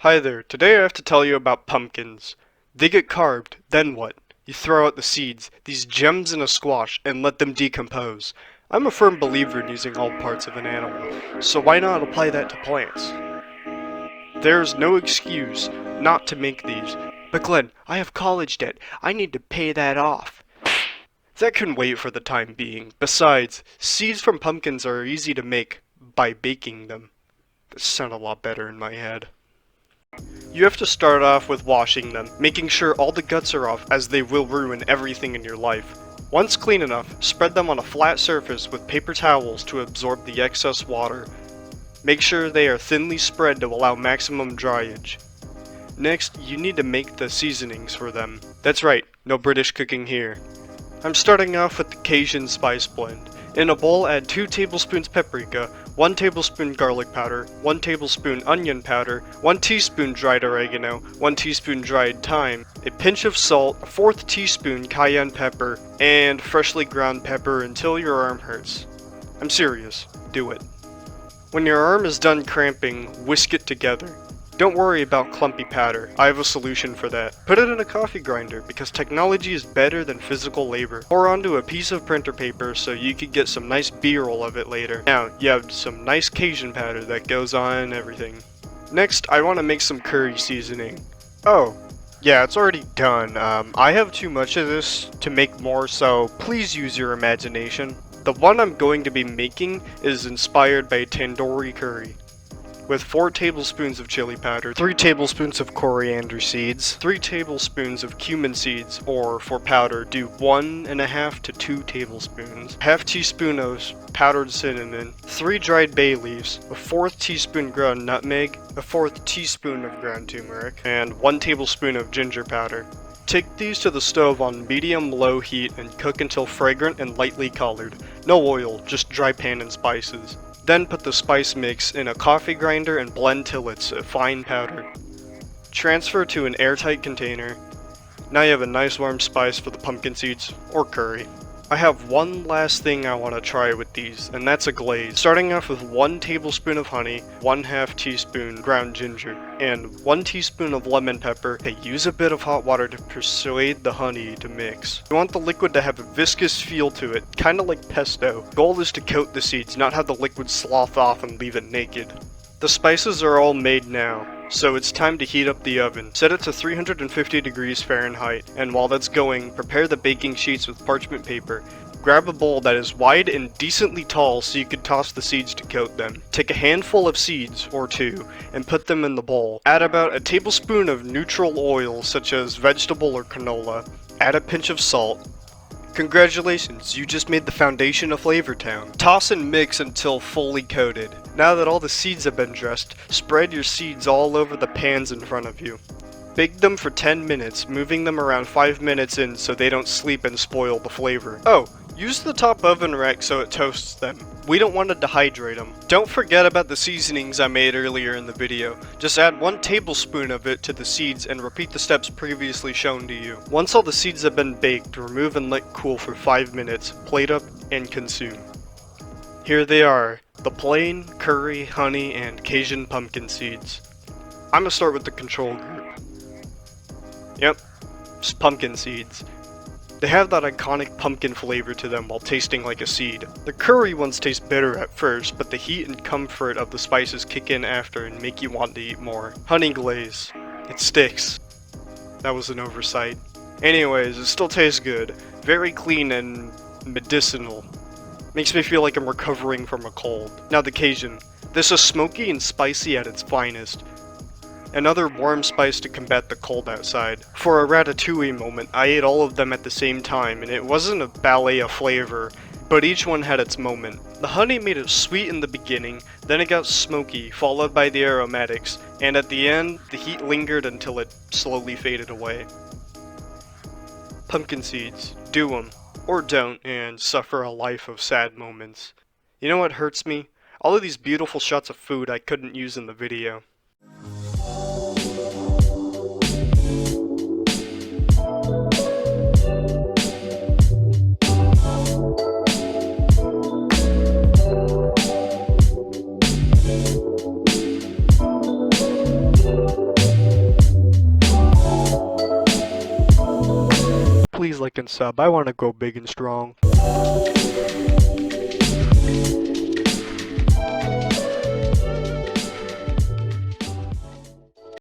Hi there, today I have to tell you about pumpkins. They get carved, then what? You throw out the seeds, these gems in a squash, and let them decompose. I'm a firm believer in using all parts of an animal, so why not apply that to plants? There's no excuse not to make these. But Glenn, I have college debt. I need to pay that off. That can wait for the time being. Besides, seeds from pumpkins are easy to make by baking them. That sounds a lot better in my head. You have to start off with washing them, making sure all the guts are off as they will ruin everything in your life. Once clean enough, spread them on a flat surface with paper towels to absorb the excess water. Make sure they are thinly spread to allow maximum dryage. Next, you need to make the seasonings for them. That's right, no British cooking here. I'm starting off with the Cajun spice blend. In a bowl, add 2 tablespoons paprika, 1 tablespoon garlic powder, 1 tablespoon onion powder, 1 teaspoon dried oregano, 1 teaspoon dried thyme, a pinch of salt, a 1/4 teaspoon cayenne pepper, and freshly ground pepper until your arm hurts. I'm serious, do it. When your arm is done cramping, whisk it together. Don't worry about clumpy powder, I have a solution for that. Put it in a coffee grinder because technology is better than physical labor. Pour onto a piece of printer paper so you can get some nice b-roll of it later. Now, you have some nice Cajun powder that goes on everything. Next, I want to make some curry seasoning. Oh, yeah, it's already done. I have too much of this to make more, so please use your imagination. The one I'm going to be making is inspired by tandoori curry. With 4 tablespoons of chili powder, 3 tablespoons of coriander seeds, 3 tablespoons of cumin seeds, or for powder, do 1.5 to 2 tablespoons, half teaspoon of powdered cinnamon, 3 dried bay leaves, a 1/4 teaspoon ground nutmeg, a 1/4 teaspoon of ground turmeric, and 1 tablespoon of ginger powder. Take these to the stove on medium-low heat and cook until fragrant and lightly colored. No oil, just dry pan and spices. Then put the spice mix in a coffee grinder and blend till it's a fine powder. Transfer to an airtight container. Now you have a nice warm spice for the pumpkin seeds, or curry. I have one last thing I want to try with these, and that's a glaze. Starting off with 1 tablespoon of honey, 1/2 teaspoon ground ginger, and 1 teaspoon of lemon pepper. Hey, use a bit of hot water to persuade the honey to mix. You want the liquid to have a viscous feel to it, kinda like pesto. Goal is to coat the seeds, not have the liquid slough off and leave it naked. The spices are all made now, so it's time to heat up the oven. Set it to 350 degrees Fahrenheit, and while that's going, prepare the baking sheets with parchment paper. Grab a bowl that is wide and decently tall so you can toss the seeds to coat them. Take a handful of seeds, or 2, and put them in the bowl. Add about a tablespoon of neutral oil, such as vegetable or canola. Add a pinch of salt. Congratulations, you just made the foundation of Flavortown. Toss and mix until fully coated. Now that all the seeds have been dressed, spread your seeds all over the pans in front of you. Bake them for 10 minutes, moving them around 5 minutes in so they don't sleep and spoil the flavor. Oh, use the top oven rack so it toasts them. We don't want to dehydrate them. Don't forget about the seasonings I made earlier in the video. Just add 1 tablespoon of it to the seeds and repeat the steps previously shown to you. Once all the seeds have been baked, remove and let cool for 5 minutes, plate up, and consume. Here they are, the plain, curry, honey, and Cajun pumpkin seeds. I'm gonna start with the control group. Yep, just pumpkin seeds. They have that iconic pumpkin flavor to them while tasting like a seed. The curry ones taste bitter at first, but the heat and comfort of the spices kick in after and make you want to eat more. Honey glaze. It sticks. That was an oversight. Anyways, it still tastes good. Very clean and medicinal. Makes me feel like I'm recovering from a cold. Now the Cajun. This is smoky and spicy at its finest. Another warm spice to combat the cold outside. For a ratatouille moment, I ate all of them at the same time, and it wasn't a ballet of flavor, but each one had its moment. The honey made it sweet in the beginning, then it got smoky, followed by the aromatics, and at the end, the heat lingered until it slowly faded away. Pumpkin seeds. Do 'em. Or don't, and suffer a life of sad moments. You know what hurts me? All of these beautiful shots of food I couldn't use in the video. Please like and sub. I want to go big and strong.